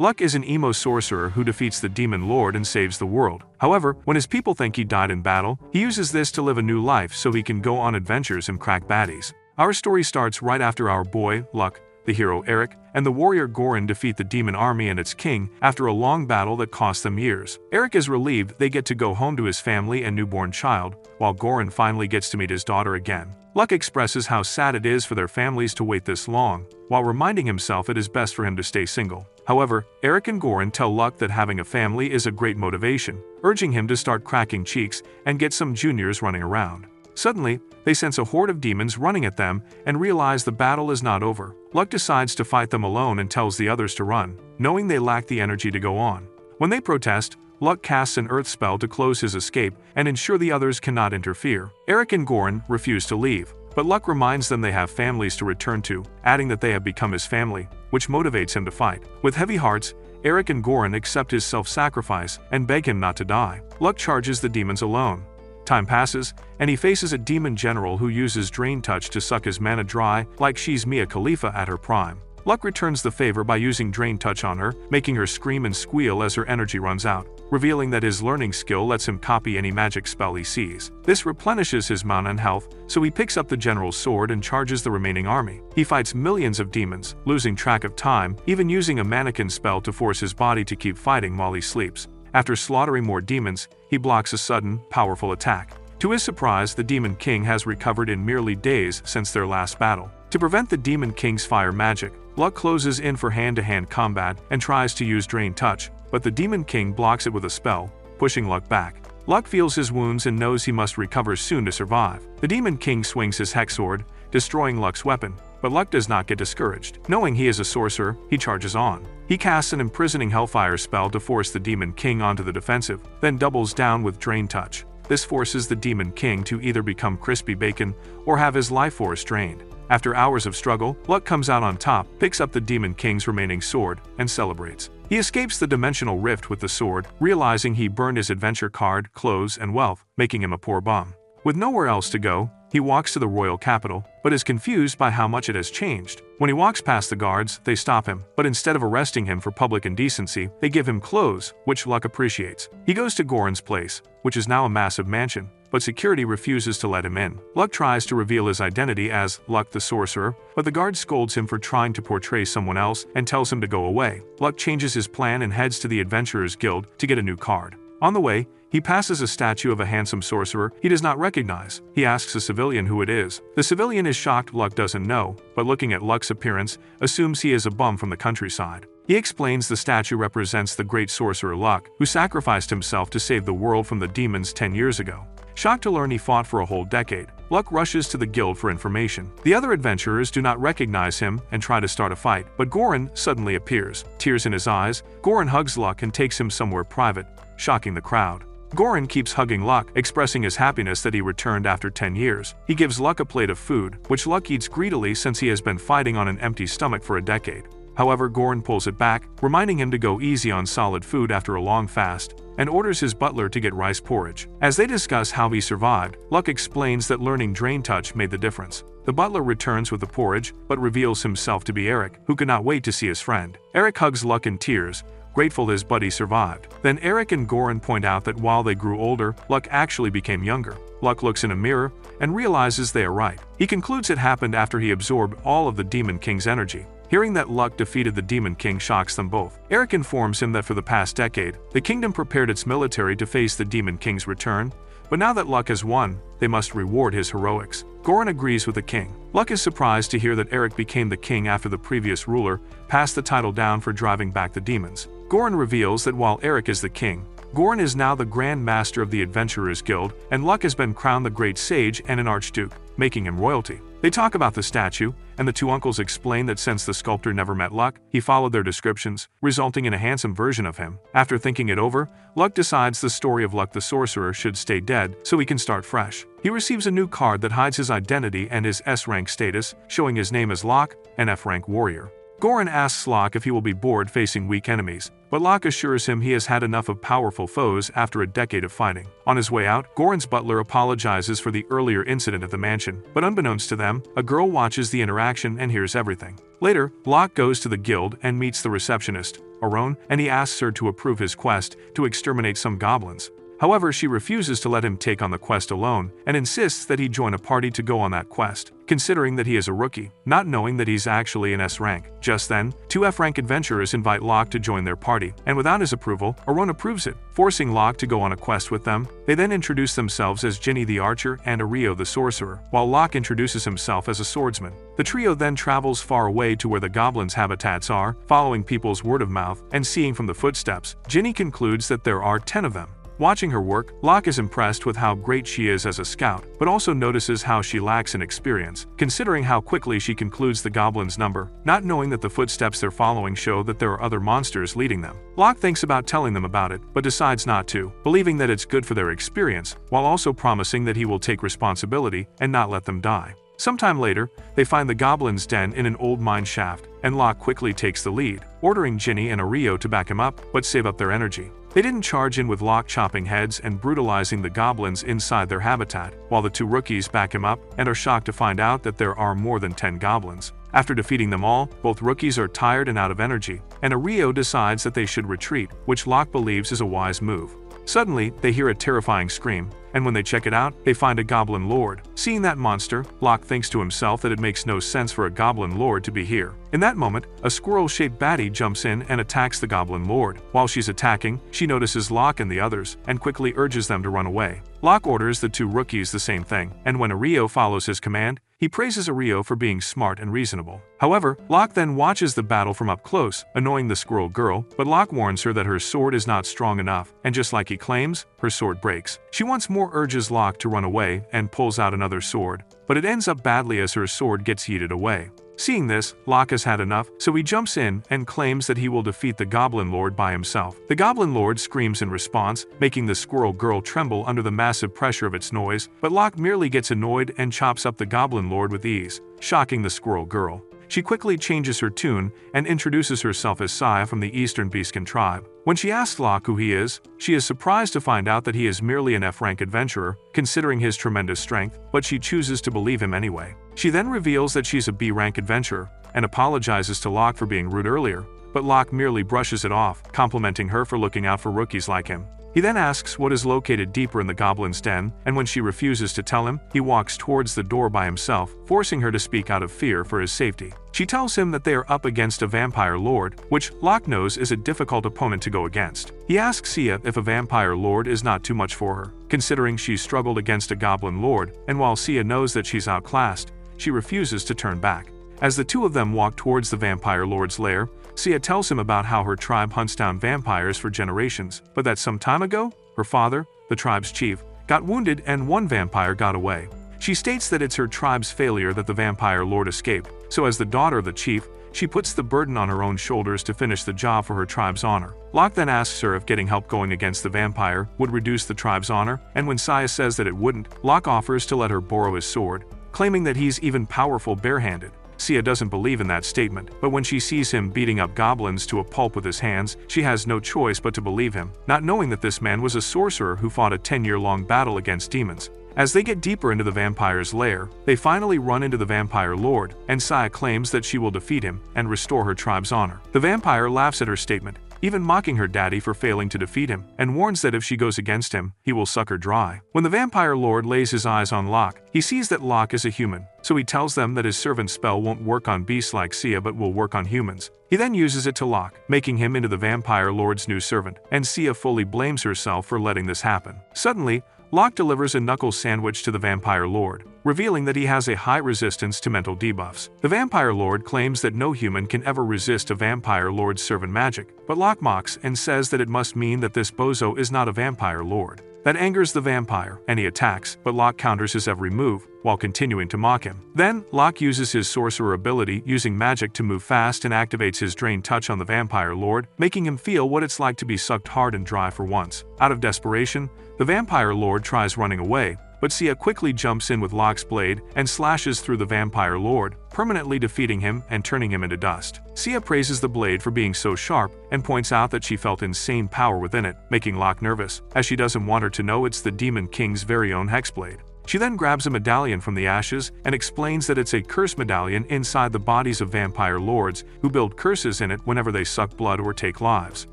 Luck is an emo sorcerer who defeats the demon lord and saves the world. However, when his people think he died in battle, he uses this to live a new life so he can go on adventures and crack baddies. Our story starts right after our boy, Luck, the hero Eric, and the warrior Goran defeat the demon army and its king after a long battle that cost them years. Eric is relieved they get to go home to his family and newborn child, while Goran finally gets to meet his daughter again. Luck expresses how sad it is for their families to wait this long, while reminding himself it is best for him to stay single. However, Eric and Goran tell Luck that having a family is a great motivation, urging him to start cracking cheeks and get some juniors running around. Suddenly, they sense a horde of demons running at them and realize the battle is not over. Luck decides to fight them alone and tells the others to run, knowing they lack the energy to go on. When they protest, Luck casts an earth spell to close his escape and ensure the others cannot interfere. Eric and Goran refuse to leave, but Luck reminds them they have families to return to, adding that they have become his family, which motivates him to fight. With heavy hearts, Eric and Goran accept his self-sacrifice and beg him not to die. Luck charges the demons alone. Time passes, and he faces a demon general who uses Drain Touch to suck his mana dry like she's Mia Khalifa at her prime. Luck returns the favor by using Drain Touch on her, making her scream and squeal as her energy runs out, revealing that his learning skill lets him copy any magic spell he sees. This replenishes his mana and health, so he picks up the general's sword and charges the remaining army. He fights millions of demons, losing track of time, even using a mannequin spell to force his body to keep fighting while he sleeps. After slaughtering more demons, he blocks a sudden, powerful attack. To his surprise, the Demon King has recovered in merely days since their last battle. To prevent the Demon King's fire magic, Luck closes in for hand-to-hand combat and tries to use Drain Touch, but the Demon King blocks it with a spell, pushing Luck back. Luck feels his wounds and knows he must recover soon to survive. The Demon King swings his hex sword, destroying Luck's weapon, but Luck does not get discouraged. Knowing he is a sorcerer, he charges on. He casts an imprisoning Hellfire spell to force the Demon King onto the defensive, then doubles down with Drain Touch. This forces the Demon King to either become crispy bacon or have his life force drained. After hours of struggle, Luck comes out on top, picks up the Demon King's remaining sword, and celebrates. He escapes the dimensional rift with the sword, realizing he burned his adventure card, clothes, and wealth, making him a poor bum. With nowhere else to go, he walks to the royal capital, but is confused by how much it has changed. When he walks past the guards, they stop him, but instead of arresting him for public indecency, they give him clothes, which Luck appreciates. He goes to Goran's place, which is now a massive mansion, but security refuses to let him in. Luck tries to reveal his identity as Luck the Sorcerer, but the guard scolds him for trying to portray someone else and tells him to go away. Luck changes his plan and heads to the Adventurers Guild to get a new card. On the way, he passes a statue of a handsome sorcerer he does not recognize. He asks a civilian who it is. The civilian is shocked Luck doesn't know, but looking at Luck's appearance, assumes he is a bum from the countryside. He explains the statue represents the great sorcerer Luck, who sacrificed himself to save the world from the demons 10 years ago. Shocked to learn he fought for a whole decade, Luck rushes to the guild for information. The other adventurers do not recognize him and try to start a fight, but Goran suddenly appears. Tears in his eyes, Goran hugs Luck and takes him somewhere private, shocking the crowd. Goran keeps hugging Luck, expressing his happiness that he returned after 10 years. He gives Luck a plate of food, which Luck eats greedily since he has been fighting on an empty stomach for a decade. However, Goran pulls it back, reminding him to go easy on solid food after a long fast, and orders his butler to get rice porridge. As they discuss how he survived, Luck explains that learning Drain Touch made the difference. The butler returns with the porridge, but reveals himself to be Eric, who could not wait to see his friend. Eric hugs Luck in tears, grateful his buddy survived. Then Eric and Goran point out that while they grew older, Luck actually became younger. Luck looks in a mirror and realizes they are right. He concludes it happened after he absorbed all of the Demon King's energy. Hearing that Luck defeated the Demon King shocks them both. Eric informs him that for the past decade, the kingdom prepared its military to face the Demon King's return, but now that Luck has won, they must reward his heroics. Goran agrees with the king. Luck is surprised to hear that Eric became the king after the previous ruler passed the title down for driving back the demons. Goran reveals that while Eric is the king, Goran is now the Grand Master of the Adventurers Guild, and Luck has been crowned the Great Sage and an Archduke, making him royalty. They talk about the statue, and the two uncles explain that since the sculptor never met Luck, he followed their descriptions, resulting in a handsome version of him. After thinking it over, Luck decides the story of Luck the Sorcerer should stay dead so he can start fresh. He receives a new card that hides his identity and his S-rank status, showing his name as Luck, an F-rank warrior. Goran asks Locke if he will be bored facing weak enemies, but Locke assures him he has had enough of powerful foes after a decade of fighting. On his way out, Goran's butler apologizes for the earlier incident at the mansion, but unbeknownst to them, a girl watches the interaction and hears everything. Later, Locke goes to the guild and meets the receptionist, Aron, and he asks her to approve his quest to exterminate some goblins. However, she refuses to let him take on the quest alone and insists that he join a party to go on that quest, considering that he is a rookie, not knowing that he's actually an S rank. Just then, two F rank adventurers invite Locke to join their party, and without his approval, Aron approves it, forcing Locke to go on a quest with them. They then introduce themselves as Ginny the archer and Ario the sorcerer, while Locke introduces himself as a swordsman. The trio then travels far away to where the goblins' habitats are, following people's word of mouth and seeing from the footsteps. Ginny concludes that there are 10 of them. Watching her work, Locke is impressed with how great she is as a scout, but also notices how she lacks in experience, considering how quickly she concludes the goblins' number, not knowing that the footsteps they're following show that there are other monsters leading them. Locke thinks about telling them about it, but decides not to, believing that it's good for their experience, while also promising that he will take responsibility and not let them die. Sometime later, they find the goblins' den in an old mine shaft, and Locke quickly takes the lead, ordering Ginny and Ario to back him up, but save up their energy. They didn't charge in with Locke chopping heads and brutalizing the goblins inside their habitat, while the two rookies back him up and are shocked to find out that there are more than 10 goblins. After defeating them all, both rookies are tired and out of energy, and Ario decides that they should retreat, which Locke believes is a wise move. Suddenly, they hear a terrifying scream, and when they check it out, they find a goblin lord. Seeing that monster, Locke thinks to himself that it makes no sense for a goblin lord to be here. In that moment, a squirrel-shaped baddie jumps in and attacks the goblin lord. While she's attacking, she notices Locke and the others, and quickly urges them to run away. Locke orders the two rookies the same thing, and when Ario follows his command, he praises Ario for being smart and reasonable. However, Locke then watches the battle from up close, annoying the squirrel girl, but Locke warns her that her sword is not strong enough, and just like he claims, her sword breaks. She once more urges Locke to run away and pulls out another sword, but it ends up badly as her sword gets yeeted away. Seeing this, Locke has had enough, so he jumps in and claims that he will defeat the Goblin Lord by himself. The Goblin Lord screams in response, making the squirrel girl tremble under the massive pressure of its noise, but Locke merely gets annoyed and chops up the Goblin Lord with ease, shocking the squirrel girl. She quickly changes her tune and introduces herself as Saya from the Eastern Beastkin tribe. When she asks Locke who he is, she is surprised to find out that he is merely an F-rank adventurer, considering his tremendous strength, but she chooses to believe him anyway. She then reveals that she's a B-rank adventurer, and apologizes to Locke for being rude earlier, but Locke merely brushes it off, complimenting her for looking out for rookies like him. He then asks what is located deeper in the goblin's den, and when she refuses to tell him, he walks towards the door by himself, forcing her to speak out of fear for his safety. She tells him that they are up against a vampire lord, which Locke knows is a difficult opponent to go against. He asks Sia if a vampire lord is not too much for her, considering she's struggled against a goblin lord, and while Sia knows that she's outclassed, she refuses to turn back. As the two of them walk towards the vampire lord's lair, Sia tells him about how her tribe hunts down vampires for generations, but that some time ago, her father, the tribe's chief, got wounded and one vampire got away. She states that it's her tribe's failure that the vampire lord escaped, so as the daughter of the chief, she puts the burden on her own shoulders to finish the job for her tribe's honor. Locke then asks her if getting help going against the vampire would reduce the tribe's honor, and when Sia says that it wouldn't, Locke offers to let her borrow his sword, claiming that he's even powerful barehanded. Sia doesn't believe in that statement, but when she sees him beating up goblins to a pulp with his hands, she has no choice but to believe him, not knowing that this man was a sorcerer who fought a 10-year-long battle against demons. As they get deeper into the vampire's lair, they finally run into the vampire lord, and Sia claims that she will defeat him and restore her tribe's honor. The vampire laughs at her statement, even mocking her daddy for failing to defeat him, and warns that if she goes against him, he will suck her dry. When the vampire lord lays his eyes on Locke, he sees that Locke is a human, so he tells them that his servant spell won't work on beasts like Sia but will work on humans. He then uses it to Locke, making him into the vampire lord's new servant, and Sia fully blames herself for letting this happen. Suddenly, Locke delivers a knuckle sandwich to the vampire lord, revealing that he has a high resistance to mental debuffs. The vampire lord claims that no human can ever resist a vampire lord's servant magic, but Locke mocks and says that it must mean that this bozo is not a vampire lord. That angers the vampire, and he attacks, but Locke counters his every move, while continuing to mock him. Then, Locke uses his sorcerer ability using magic to move fast and activates his drain touch on the vampire lord, making him feel what it's like to be sucked hard and dry for once. Out of desperation, the vampire lord tries running away, but Sia quickly jumps in with Locke's blade and slashes through the vampire lord, permanently defeating him and turning him into dust. Sia praises the blade for being so sharp and points out that she felt insane power within it, making Locke nervous, as she doesn't want her to know it's the Demon King's very own hexblade. She then grabs a medallion from the ashes and explains that it's a curse medallion inside the bodies of vampire lords who build curses in it whenever they suck blood or take lives.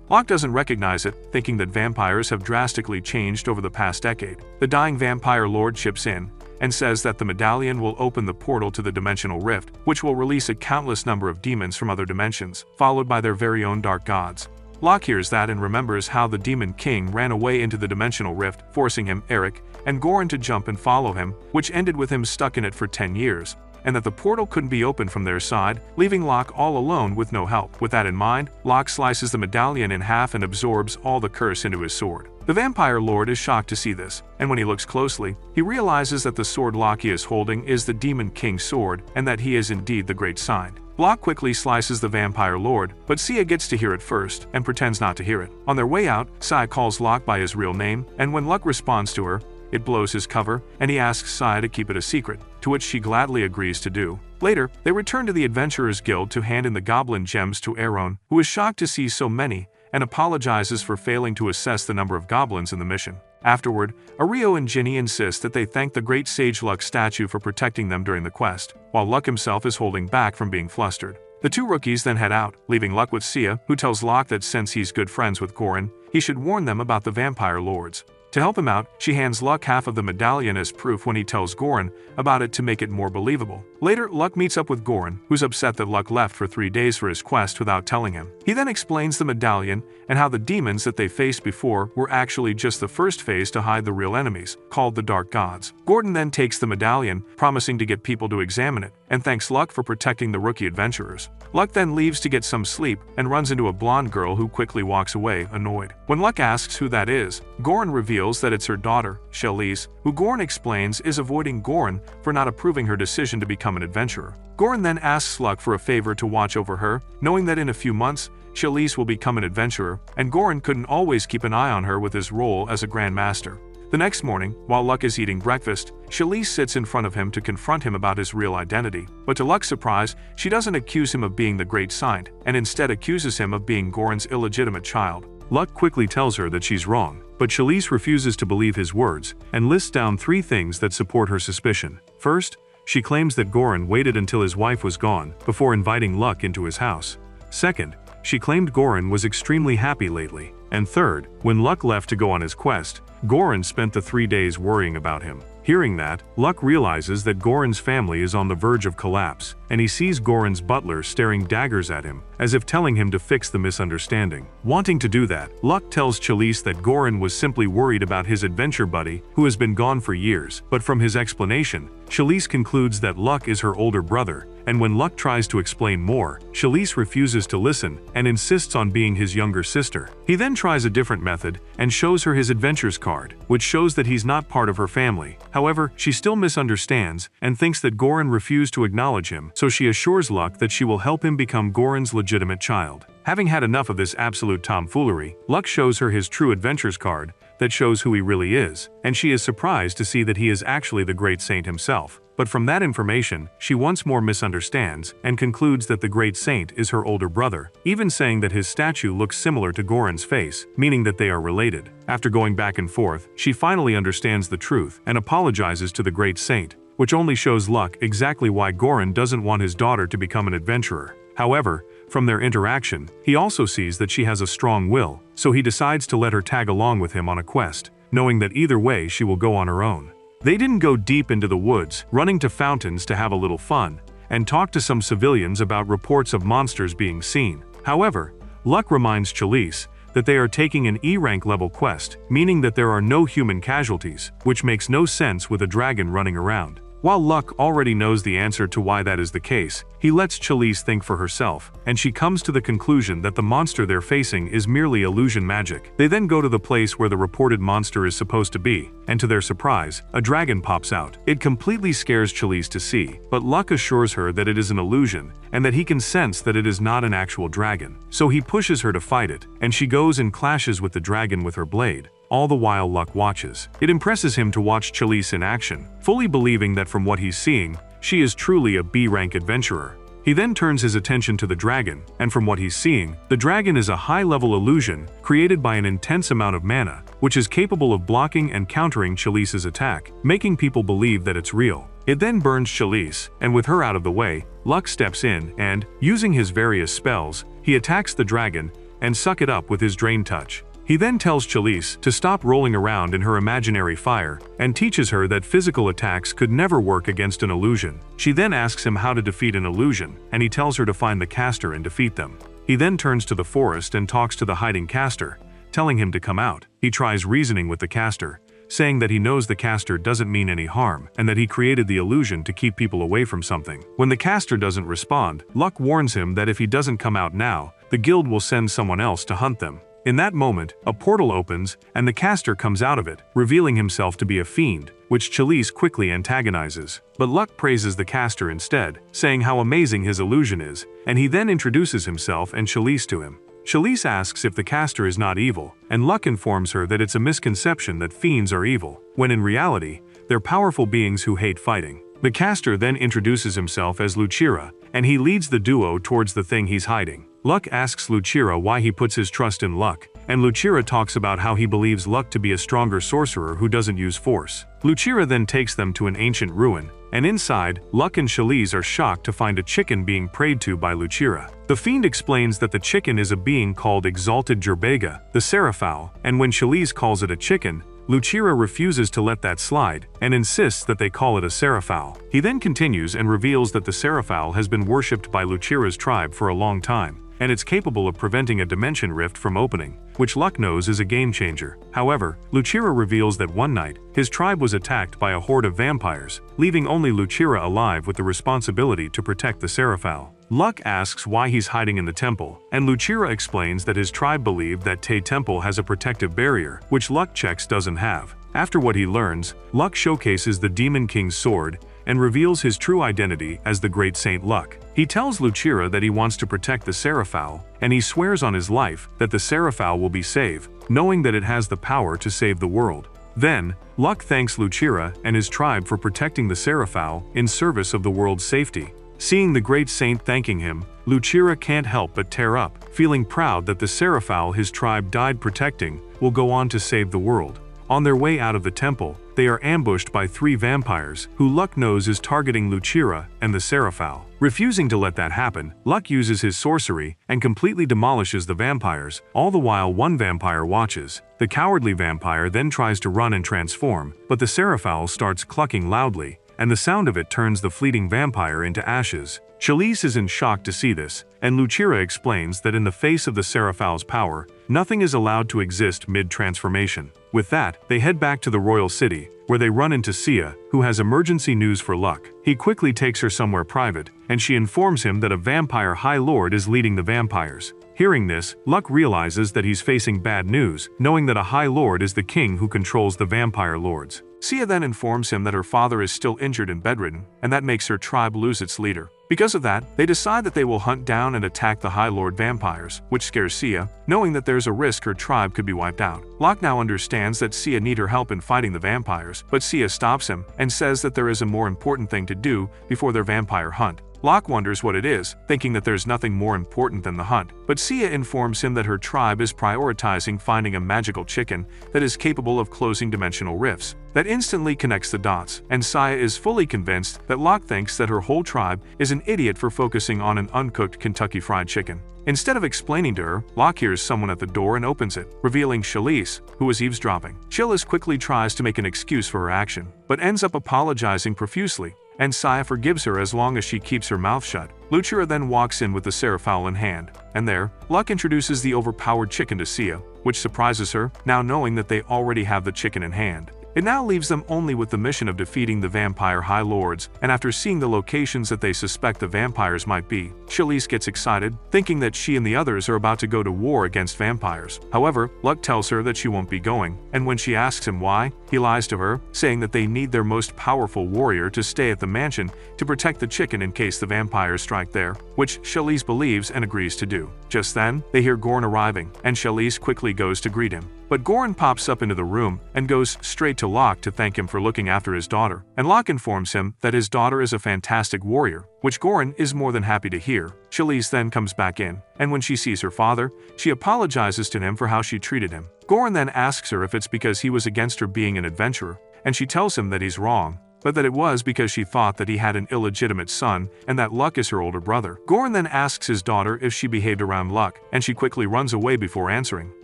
Locke doesn't recognize it, thinking that vampires have drastically changed over the past decade. The dying vampire lord chips in and says that the medallion will open the portal to the dimensional rift, which will release a countless number of demons from other dimensions, followed by their very own dark gods. Locke hears that and remembers how the Demon King ran away into the dimensional rift, forcing him, Eric, and Goran to jump and follow him, which ended with him stuck in it for 10 years, and that the portal couldn't be opened from their side, leaving Locke all alone with no help. With that in mind, Locke slices the medallion in half and absorbs all the curse into his sword. The vampire lord is shocked to see this, and when he looks closely, he realizes that the sword Locke is holding is the Demon King's sword, and that he is indeed the Great Saint. Locke quickly slices the vampire lord, but Sia gets to hear it first and pretends not to hear it. On their way out, Sia calls Locke by his real name, and when Locke responds to her, it blows his cover, and he asks Sia to keep it a secret, to which she gladly agrees to do. Later, they return to the Adventurers Guild to hand in the goblin gems to Aaron, who is shocked to see so many, and apologizes for failing to assess the number of goblins in the mission. Afterward, Ario and Ginny insist that they thank the great sage Luck statue for protecting them during the quest, while Luck himself is holding back from being flustered. The two rookies then head out, leaving Luck with Sia, who tells Locke that since he's good friends with Goran, he should warn them about the vampire lords. To help him out, she hands Luck half of the medallion as proof when he tells Goran about it to make it more believable. Later, Luck meets up with Goran, who's upset that Luck left for 3 days for his quest without telling him. He then explains the medallion and how the demons that they faced before were actually just the first phase to hide the real enemies, called the Dark Gods. Gordon then takes the medallion, promising to get people to examine it, and thanks Luck for protecting the rookie adventurers. Luck then leaves to get some sleep and runs into a blonde girl who quickly walks away, annoyed. When Luck asks who that is, Goran reveals that it's her daughter, Shelise, who Goran explains is avoiding Goran for not approving her decision to become an adventurer. Goran then asks Luck for a favor to watch over her, knowing that in a few months, Shelise will become an adventurer, and Goran couldn't always keep an eye on her with his role as a Grand Master. The next morning, while Luck is eating breakfast, Shelise sits in front of him to confront him about his real identity. But to Luck's surprise, she doesn't accuse him of being the Great Saint, and instead accuses him of being Goran's illegitimate child. Luck quickly tells her that she's wrong, but Shelise refuses to believe his words, and lists down 3 things that support her suspicion. First, she claims that Goran waited until his wife was gone before inviting Luck into his house. Second, she claimed Goran was extremely happy lately. And third, when Luck left to go on his quest, Goran spent the 3 days worrying about him. Hearing that, Luck realizes that Goran's family is on the verge of collapse, and he sees Goran's butler staring daggers at him, as if telling him to fix the misunderstanding. Wanting to do that, Luck tells Shelise that Goran was simply worried about his adventure buddy, who has been gone for years, but from his explanation, Shelise concludes that Luck is her older brother, and when Luck tries to explain more, Shelise refuses to listen and insists on being his younger sister. He then tries a different method and shows her his adventures card, which shows that he's not part of her family. However, she still misunderstands and thinks that Goran refused to acknowledge him, so she assures Luck that she will help him become Goran's legitimate child. Having had enough of this absolute tomfoolery, Luck shows her his true adventures card that shows who he really is, and she is surprised to see that he is actually the Great Saint himself. But from that information, she once more misunderstands and concludes that the Great Saint is her older brother, even saying that his statue looks similar to Goran's face, meaning that they are related. After going back and forth, she finally understands the truth and apologizes to the Great Saint, which only shows Luck exactly why Goran doesn't want his daughter to become an adventurer. However, from their interaction, he also sees that she has a strong will, so he decides to let her tag along with him on a quest, knowing that either way she will go on her own. They didn't go deep into the woods, running to fountains to have a little fun, and talk to some civilians about reports of monsters being seen. However, Luck reminds Shelise that they are taking an E-rank level quest, meaning that there are no human casualties, which makes no sense with a dragon running around. While Luck already knows the answer to why that is the case, he lets Shelise think for herself, and she comes to the conclusion that the monster they're facing is merely illusion magic. They then go to the place where the reported monster is supposed to be, and to their surprise, a dragon pops out. It completely scares Shelise to see, but Luck assures her that it is an illusion, and that he can sense that it is not an actual dragon. So he pushes her to fight it, and she goes and clashes with the dragon with her blade. all the while Luck watches. It impresses him to watch Chalice in action, fully believing that from what he's seeing, she is truly a B-rank adventurer. He then turns his attention to the dragon, and from what he's seeing, the dragon is a high-level illusion created by an intense amount of mana, which is capable of blocking and countering Chalice's attack, making people believe that it's real. It then burns Chalice, and with her out of the way, Luck steps in and, using his various spells, he attacks the dragon and suck it up with his Drain Touch. He then tells Chalice to stop rolling around in her imaginary fire and teaches her that physical attacks could never work against an illusion. She then asks him how to defeat an illusion, and he tells her to find the caster and defeat them. He then turns to the forest and talks to the hiding caster, telling him to come out. He tries reasoning with the caster, saying that he knows the caster doesn't mean any harm and that he created the illusion to keep people away from something. When the caster doesn't respond, Luck warns him that if he doesn't come out now, the guild will send someone else to hunt them. In that moment, a portal opens, and the caster comes out of it, revealing himself to be a fiend, which Chalice quickly antagonizes. But Luck praises the caster instead, saying how amazing his illusion is, and he then introduces himself and Chalice to him. Chalice asks if the caster is not evil, and Luck informs her that it's a misconception that fiends are evil, when in reality, they're powerful beings who hate fighting. The caster then introduces himself as Lucira, and he leads the duo towards the thing he's hiding. Luck asks Lucira why he puts his trust in Luck, and Lucira talks about how he believes Luck to be a stronger sorcerer who doesn't use force. Lucira then takes them to an ancient ruin, and inside, Luck and Chalice are shocked to find a chicken being prayed to by Lucira. The fiend explains that the chicken is a being called Exalted Gerbega, the Seraphal, and when Chalice calls it a chicken, Lucira refuses to let that slide and insists that they call it a Seraphal. He then continues and reveals that the Seraphal has been worshipped by Lucira's tribe for a long time, and it's capable of preventing a dimension rift from opening, which Luck knows is a game changer. However, Lucira reveals that one night, his tribe was attacked by a horde of vampires, leaving only Lucira alive with the responsibility to protect the Seraphal. Luck asks why he's hiding in the temple, and Lucira explains that his tribe believed that Tay Temple has a protective barrier, which Luck checks doesn't have. After what he learns, Luck showcases the Demon King's sword and reveals his true identity as the Great Saint Luck. He tells Lucira that he wants to protect the Seraphal, and he swears on his life that the Seraphal will be saved, knowing that it has the power to save the world. Then, Luck thanks Lucira and his tribe for protecting the Seraphal in service of the world's safety. Seeing the Great Saint thanking him, Lucira can't help but tear up, feeling proud that the Seraphal his tribe died protecting will go on to save the world. On their way out of the temple, they are ambushed by 3 vampires, who Luck knows is targeting Lucira and the Seraphal. Refusing to let that happen, Luck uses his sorcery and completely demolishes the vampires, all the while one vampire watches. The cowardly vampire then tries to run and transform, but the Seraphal starts clucking loudly, and the sound of it turns the fleeting vampire into ashes. Chalice is in shock to see this, and Lucira explains that in the face of the Seraphal's power, nothing is allowed to exist mid-transformation. With that, they head back to the royal city, where they run into Sia, who has emergency news for Luck. He quickly takes her somewhere private, and she informs him that a vampire high lord is leading the vampires. Hearing this, Luck realizes that he's facing bad news, knowing that a high lord is the king who controls the vampire lords. Sia then informs him that her father is still injured and bedridden, and that makes her tribe lose its leader. Because of that, they decide that they will hunt down and attack the High Lord vampires, which scares Sia, knowing that there's a risk her tribe could be wiped out. Luck now understands that Sia needs her help in fighting the vampires, but Sia stops him and says that there is a more important thing to do before their vampire hunt. Luck wonders what it is, thinking that there's nothing more important than the hunt, but Sia informs him that her tribe is prioritizing finding a magical chicken that is capable of closing dimensional rifts. That instantly connects the dots, and Sia is fully convinced that Luck thinks that her whole tribe is an idiot for focusing on an uncooked Kentucky Fried Chicken. Instead of explaining to her, Luck hears someone at the door and opens it, revealing Chalice, who is eavesdropping. Chalice quickly tries to make an excuse for her action, but ends up apologizing profusely, and Sia forgives her as long as she keeps her mouth shut. Lucira then walks in with the Seraphal in hand, and there, Luck introduces the overpowered chicken to Sia, which surprises her, now knowing that they already have the chicken in hand. It now leaves them only with the mission of defeating the vampire high lords, and after seeing the locations that they suspect the vampires might be, Chalice gets excited, thinking that she and the others are about to go to war against vampires. However, Luck tells her that she won't be going, and when she asks him why, He lies to her, saying that they need their most powerful warrior to stay at the mansion to protect the chicken in case the vampires strike there, which Charlize believes and agrees to do. Just then, they hear Goran arriving, and Charlize quickly goes to greet him. But Goran pops up into the room and goes straight to Locke to thank him for looking after his daughter, and Locke informs him that his daughter is a fantastic warrior, which Goran is more than happy to hear. Charlize then comes back in, and when she sees her father, she apologizes to him for how she treated him. Goran then asks her if it's because he was against her being an adventurer, and she tells him that he's wrong, but that it was because she thought that he had an illegitimate son and that Luck is her older brother. Goran then asks his daughter if she behaved around Luck, and she quickly runs away before answering,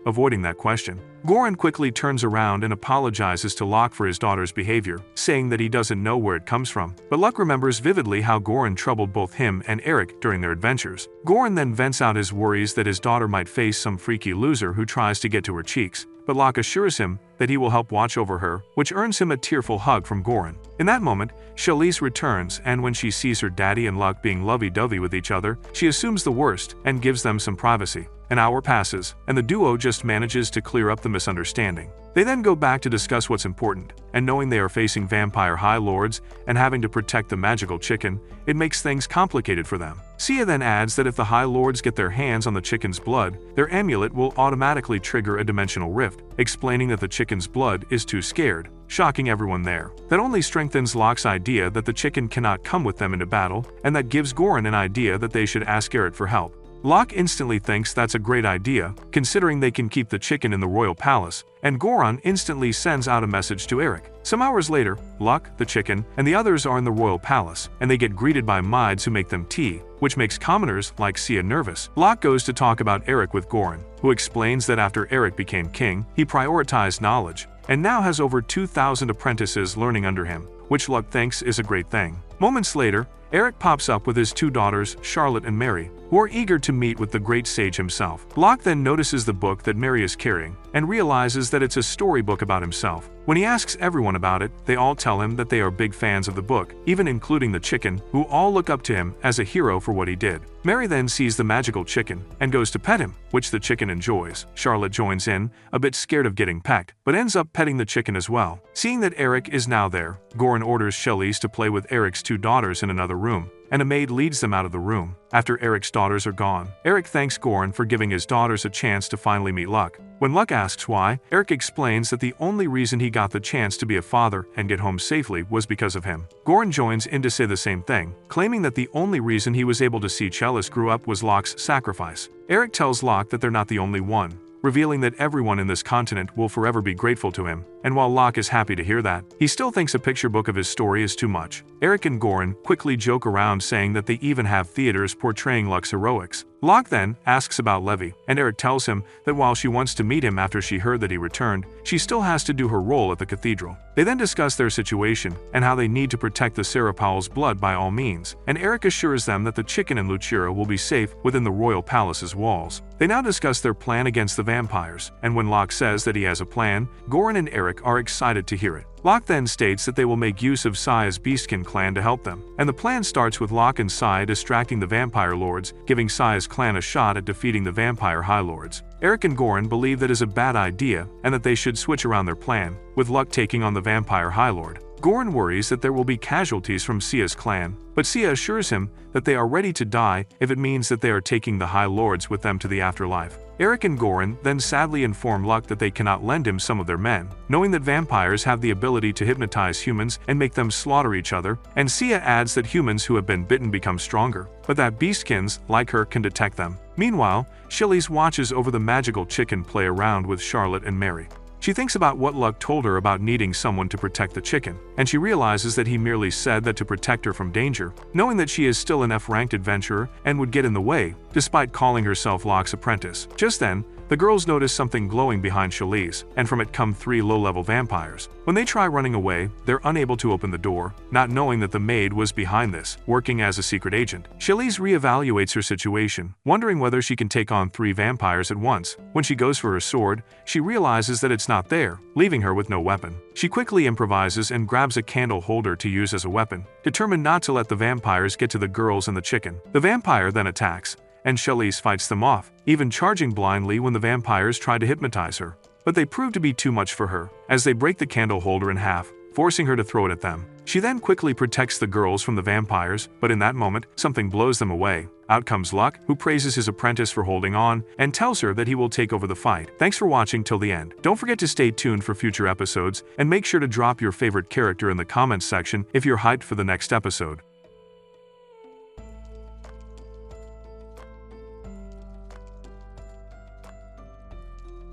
avoiding that question. Goran quickly turns around and apologizes to Locke for his daughter's behavior, saying that he doesn't know where it comes from. But Luck remembers vividly how Goran troubled both him and Eric during their adventures. Goran then vents out his worries that his daughter might face some freaky loser who tries to get to her cheeks, but Locke assures him that he will help watch over her, which earns him a tearful hug from Goran. In that moment, Charlize returns, and when she sees her daddy and Luck being lovey-dovey with each other, she assumes the worst and gives them some privacy. An hour passes, and the duo just manages to clear up the misunderstanding. They then go back to discuss what's important, and knowing they are facing vampire high lords and having to protect the magical chicken, it makes things complicated for them. Sia then adds that if the high lords get their hands on the chicken's blood, their amulet will automatically trigger a dimensional rift, explaining that the chicken's blood is too scared, shocking everyone there. That only strengthens Locke's idea that the chicken cannot come with them into battle, and that gives Goran an idea that they should ask Eric for help. Locke instantly thinks that's a great idea, considering they can keep the chicken in the royal palace, and Goran instantly sends out a message to Eric. Some hours later, Luck, the chicken, and the others are in the royal palace, and they get greeted by maids who make them tea, which makes commoners like Sia nervous. Locke goes to talk about Eric with Goran, who explains that after Eric became king, he prioritized knowledge, and now has over 2,000 apprentices learning under him, which Luck thinks is a great thing. Moments later, Eric pops up with his two daughters, Charlotte and Mary, who are eager to meet with the great sage himself. Locke then notices the book that Mary is carrying, and realizes that it's a storybook about himself. When he asks everyone about it, they all tell him that they are big fans of the book, even including the chicken, who all look up to him as a hero for what he did. Mary then sees the magical chicken, and goes to pet him, which the chicken enjoys. Charlotte joins in, a bit scared of getting pecked, but ends up petting the chicken as well. Seeing that Eric is now there, Goran orders Charlize to play with Eric's two daughters in another room, and a maid leads them out of the room. After Eric's daughters are gone, Eric thanks Goran for giving his daughters a chance to finally meet Luck. When Luck asks why, Eric explains that the only reason he got the chance to be a father and get home safely was because of him. Goran joins in to say the same thing, claiming that the only reason he was able to see Chalice grew up was Locke's sacrifice. Eric tells Locke that they're not the only one, revealing that everyone in this continent will forever be grateful to him, and while Locke is happy to hear that, he still thinks a picture book of his story is too much. Eric and Goran quickly joke around saying that they even have theaters portraying Luck's heroics. Locke then asks about Levi, and Eric tells him that while she wants to meet him after she heard that he returned, she still has to do her role at the cathedral. They then discuss their situation and how they need to protect the Sarah Powell's blood by all means, and Eric assures them that the chicken and Lucira will be safe within the royal palace's walls. They now discuss their plan against the vampires, and when Locke says that he has a plan, Goran and Eric are excited to hear it. Locke then states that they will make use of Sia's Beastkin clan to help them, and the plan starts with Locke and Sia distracting the vampire lords, giving Sia's clan a shot at defeating the vampire high lords. Eric and Goran believe that is a bad idea and that they should switch around their plan, with Luck taking on the vampire high lord. Goran worries that there will be casualties from Sia's clan, but Sia assures him that they are ready to die if it means that they are taking the High Lords with them to the afterlife. Eric and Goran then sadly inform Luck that they cannot lend him some of their men, knowing that vampires have the ability to hypnotize humans and make them slaughter each other, and Sia adds that humans who have been bitten become stronger, but that beastkins, like her, can detect them. Meanwhile, Charlize watches over the magical chicken play around with Charlotte and Mary. She thinks about what Luck told her about needing someone to protect the chicken, and she realizes that he merely said that to protect her from danger, knowing that she is still an F-ranked adventurer and would get in the way, despite calling herself Locke's apprentice. Just then, the girls notice something glowing behind Charlize, and from it come 3 low-level vampires. When they try running away, they're unable to open the door, not knowing that the maid was behind this, working as a secret agent. Charlize reevaluates her situation, wondering whether she can take on 3 vampires at once. When she goes for her sword, she realizes that it's not there, leaving her with no weapon. She quickly improvises and grabs a candle holder to use as a weapon, determined not to let the vampires get to the girls and the chicken. The vampire then attacks, and Charlize fights them off, even charging blindly when the vampires try to hypnotize her. but they prove to be too much for her, as they break the candle holder in half, forcing her to throw it at them. She then quickly protects the girls from the vampires, but in that moment, something blows them away. Out comes Luck, who praises his apprentice for holding on, and tells her that he will take over the fight. Thanks for watching till the end. Don't forget to stay tuned for future episodes, and make sure to drop your favorite character in the comments section if you're hyped for the next episode.